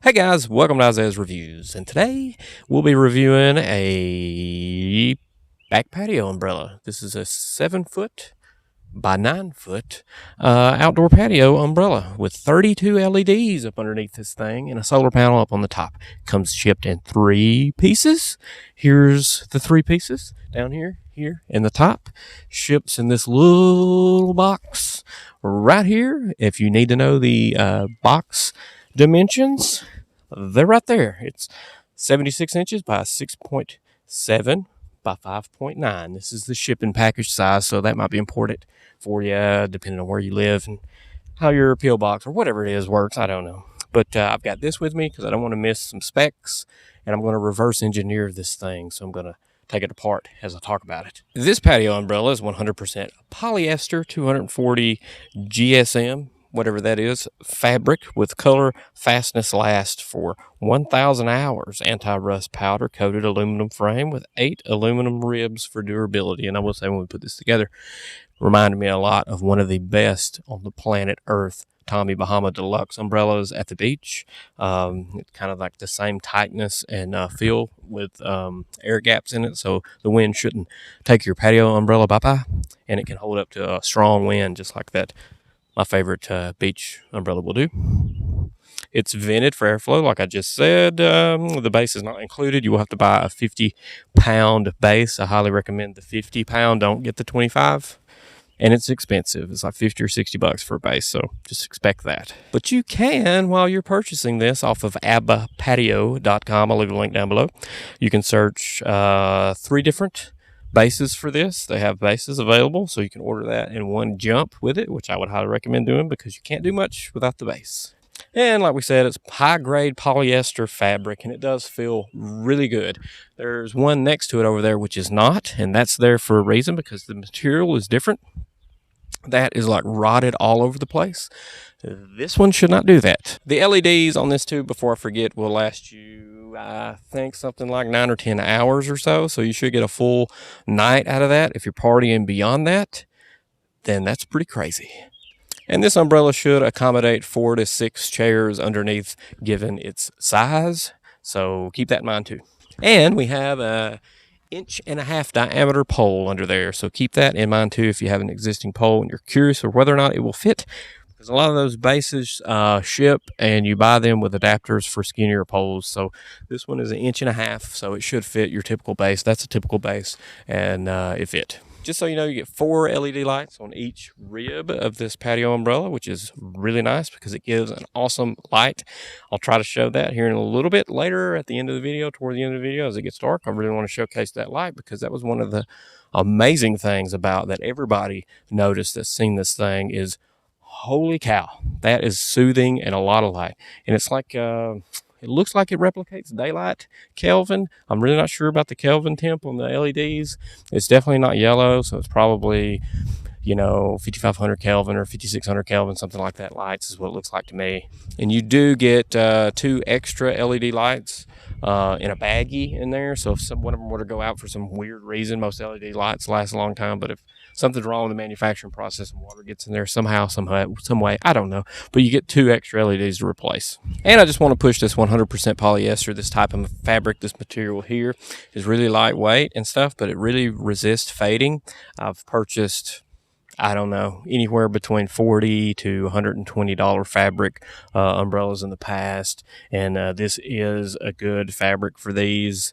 Hey guys, welcome to Isaiah's Reviews, and today we'll be reviewing a back patio umbrella. This is a 7-foot by 9-foot outdoor patio umbrella with 32 LEDs up underneath this thing and a solar panel up on the top. Comes shipped in 3 pieces. Here's the 3 pieces down here, and the top. Ships in this little box right here. If you need to know the box dimensions, they're right there. It's 76 inches by 6.7 by 5.9. This is the shipping package size, so that might be important for you depending on where you live and how your PO box or whatever it is works. I don't know. But I've got this with me because I don't want to miss some specs, and I'm going to reverse engineer this thing, so I'm going to take it apart as I talk about it. This patio umbrella is 100% polyester, 240 GSM, whatever that is, fabric with color fastness last for 1,000 hours. Anti-rust powder coated aluminum frame with 8 aluminum ribs for durability. And I will say, when we put this together, reminded me a lot of one of the best on the planet Earth, Tommy Bahama Deluxe umbrellas at the beach. It's kind of like the same tightness and feel with air gaps in it, so the wind shouldn't take your patio umbrella bye-bye, and it can hold up to a strong wind just like that my favorite beach umbrella will do. It's vented for airflow, like I just said. The base is not included. You will have to buy a 50-pound base. I highly recommend the 50-pound. Don't get the 25. And it's expensive. It's like 50 or 60 bucks for a base, so just expect that. But you can, while you're purchasing this off of abbapatio.com, I'll leave a link down below, you can search 3 different bases for this. They have bases available, so you can order that in one jump with it, which I would highly recommend doing because you can't do much without the base. And like we said, it's high-grade polyester fabric, and it does feel really good. There's one next to it over there which is not, and that's there for a reason because the material is different. That is like rotted all over the place. This one should not do that. The LEDs on this tube, before I forget, will last you, I think, something like 9 or 10 hours or so. So you should get a full night out of that. If you're partying beyond that, then that's pretty crazy. And this umbrella should accommodate 4 to 6 chairs underneath, given its size. So keep that in mind too. And we have a 1.5-inch diameter pole under there, so keep that in mind too if you have an existing pole and you're curious of whether or not it will fit, because a lot of those bases ship and you buy them with adapters for skinnier poles. So this one is 1.5 inches, so it should fit your typical base. That's a typical base, and it fit. Just so you know, you get 4 LED lights on each rib of this patio umbrella, which is really nice because it gives an awesome light. I'll try to show that here in a little bit later at the end of the video, toward the end of the video as it gets dark. I really want to showcase that light because that was one of the amazing things about that everybody noticed that's seen this thing is, holy cow, that is soothing and a lot of light. And it's like, it looks like it replicates daylight Kelvin. I'm really not sure about the Kelvin temp on the LEDs. It's definitely not yellow, so it's probably, 5,500 Kelvin or 5,600 Kelvin, something like that lights is what it looks like to me. And you do get 2 extra LED lights in a baggie in there. So if one of them were to go out for some weird reason, most LED lights last a long time. But if something's wrong with the manufacturing process and water gets in there somehow, some way, I don't know. But you get 2 extra LEDs to replace. And I just want to push this 100% polyester. This type of fabric, this material here is really lightweight and stuff, but it really resists fading. I've purchased, I don't know, anywhere between $40 to $120 fabric umbrellas in the past, and this is a good fabric for these.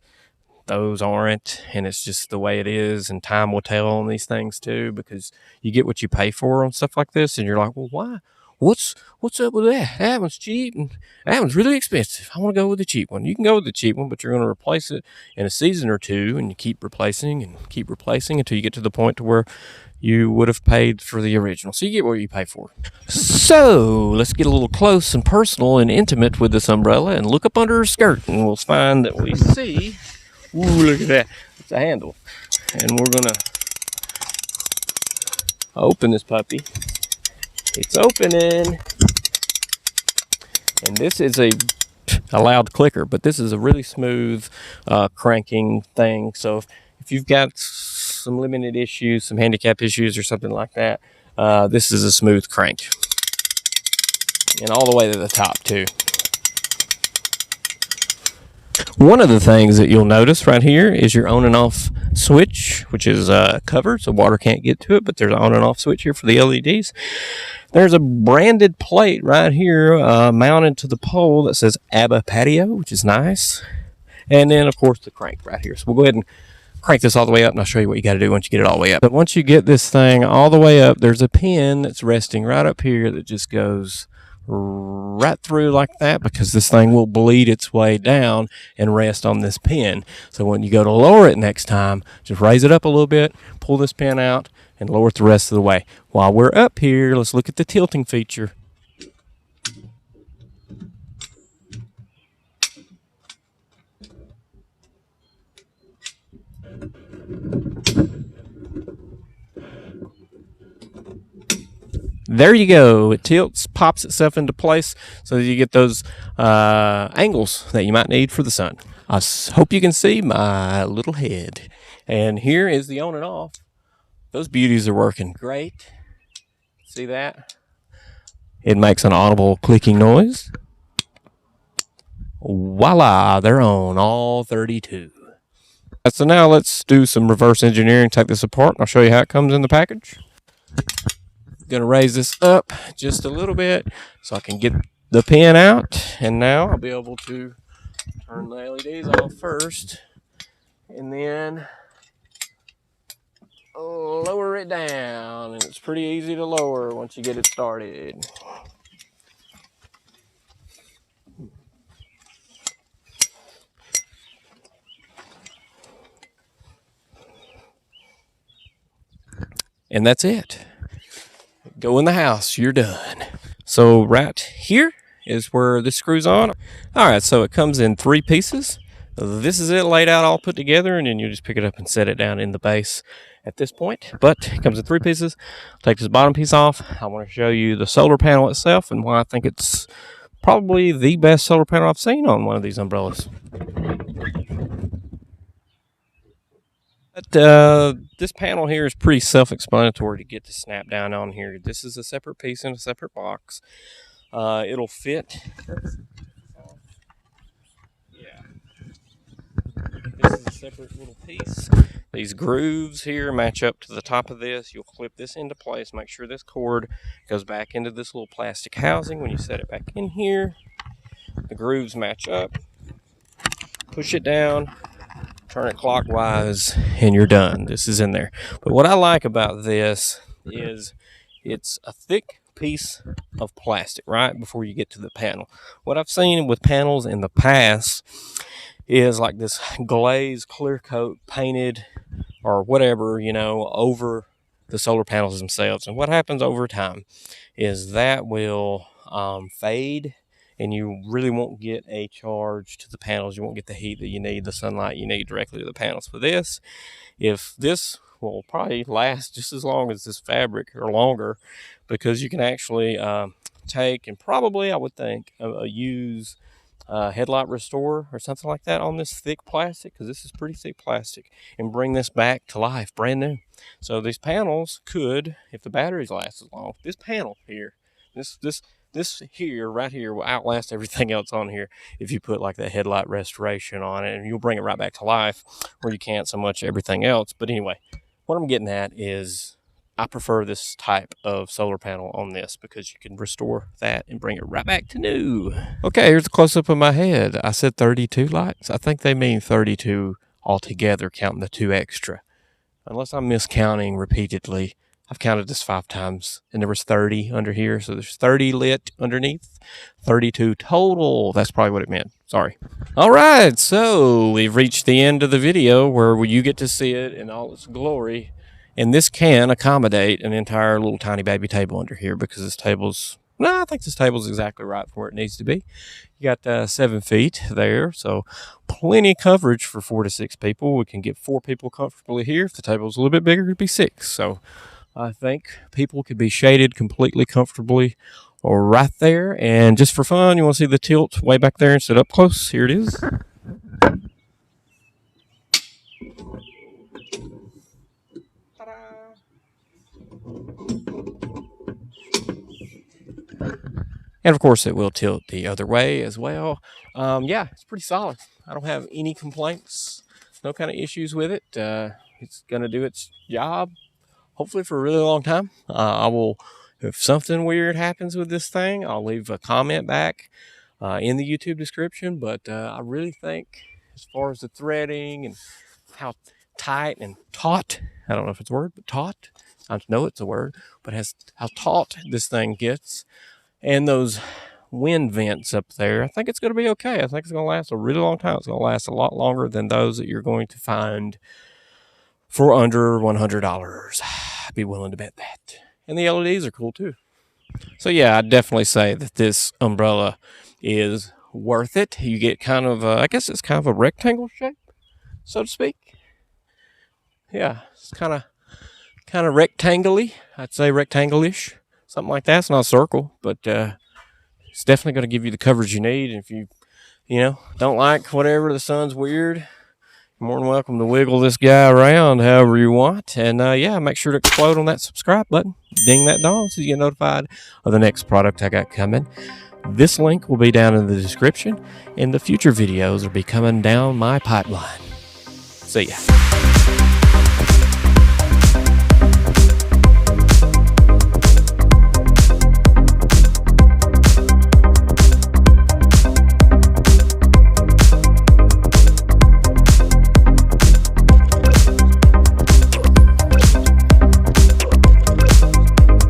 Those aren't, and it's just the way it is, and time will tell on these things too, because you get what you pay for on stuff like this, and you're like, well, why? What's up with that? That one's cheap, and that one's really expensive. I want to go with the cheap one. You can go with the cheap one, but you're going to replace it in a season or two, and you keep replacing until you get to the point to where you would have paid for the original. So you get what you pay for. So let's get a little close and personal and intimate with this umbrella and look up under her skirt, and we'll find that we see, ooh, look at that. It's a handle. And we're going to open this puppy. It's opening. And this is a loud clicker, but this is a really smooth cranking thing. So if you've got some limited issues, some handicap issues or something like that, this is a smooth crank. And all the way to the top too. One of the things that you'll notice right here is your on and off switch, which is covered so water can't get to it, but there's an on and off switch here for the LEDs. There's a branded plate right here mounted to the pole that says Abba Patio, which is nice. And then, of course, the crank right here. So we'll go ahead and crank this all the way up, and I'll show you what you got to do once you get it all the way up. But once you get this thing all the way up, there's a pin that's resting right up here that just goes right through like that, because this thing will bleed its way down and rest on this pin. So when you go to lower it next time, just raise it up a little bit, pull this pin out, and lower it the rest of the way. While we're up here, let's look at the tilting feature. There you go. It tilts, pops itself into place so that you get those angles that you might need for the sun. I hope you can see my little head. And here is the on and off. Those beauties are working great. See that? It makes an audible clicking noise. Voila, they're on, all 32. So now let's do some reverse engineering, take this apart, and I'll show you how it comes in the package. Going to raise this up just a little bit so I can get the pin out, and now I'll be able to turn the LEDs off first and then lower it down. And it's pretty easy to lower once you get it started. And that's it. Go in the house, you're done. So right here is where this screws on. All right, so it comes in 3 pieces. This is it laid out all put together, and then you just pick it up and set it down in the base at this point. But it comes in 3 pieces. Take this bottom piece off. I want to show you the solar panel itself and why I think it's probably the best solar panel I've seen on one of these umbrellas. But this panel here is pretty self-explanatory to get to snap down on here. This is a separate piece in a separate box. It'll fit. Yeah. This is a separate little piece. These grooves here match up to the top of this. You'll clip this into place. Make sure this cord goes back into this little plastic housing. When you set it back in here, the grooves match up. Push it down. Turn it clockwise, and you're done. This is in there. But what I like about this is it's a thick piece of plastic right before you get to the panel. What I've seen with panels in the past is like this glazed clear coat painted or whatever, over the solar panels themselves. And what happens over time is that will fade, and you really won't get a charge to the panels. You won't get the heat that you need, the sunlight you need directly to the panels. For this, if this will probably last just as long as this fabric or longer, because you can actually take and probably, I would think, use headlight restorer or something like that on this thick plastic, because this is pretty thick plastic, and bring this back to life brand new. So these panels could, if the batteries last as long, this panel here, this here, right here, will outlast everything else on here if you put like that headlight restoration on it, and you'll bring it right back to life where you can't so much everything else. But anyway, what I'm getting at is I prefer this type of solar panel on this because you can restore that and bring it right back to new. Okay, here's a close-up of my head. I said 32 lights. I think they mean 32 altogether, counting the 2 extra. Unless I'm miscounting repeatedly. I've counted this 5 times, and there was 30 under here, so there's 30 lit underneath, 32 total. That's probably what it meant. Sorry. All right, so we've reached the end of the video where you get to see it in all its glory, and this can accommodate an entire little tiny baby table under here, because this table's, I think this table's exactly right for where it needs to be. You got 7 feet there, so plenty of coverage for 4 to 6 people. We can get 4 people comfortably here. If the table's a little bit bigger, it'd be 6. So I think people could be shaded completely comfortably or right there. And just for fun, you want to see the tilt way back there and sit up close. Here it is. And of course, it will tilt the other way as well. Yeah, it's pretty solid. I don't have any complaints, no kind of issues with it. It's going to do its job, hopefully for a really long time. I will, if something weird happens with this thing, I'll leave a comment back in the YouTube description. But I really think, as far as the threading and how tight and taut, I don't know if it's a word, but taut, I know it's a word, but how taut this thing gets, and those wind vents up there, I think it's going to be okay. I think it's going to last a really long time. It's going to last a lot longer than those that you're going to find for under $100. I'd be willing to bet that. And the LEDs are cool too. So yeah, I'd definitely say that this umbrella is worth it. You get kind of, I guess it's kind of a rectangle shape, so to speak. Yeah, it's kind of rectangle-y. I'd say rectangle-ish, something like that. It's not a circle, but it's definitely going to give you the coverage you need. And if you don't like whatever, the sun's weird, you're more than welcome to wiggle this guy around however you want. And yeah, make sure to explode on that subscribe button, ding that dong so you get notified of the next product I got coming. This link will be down in the description, and the future videos will be coming down my pipeline. See ya.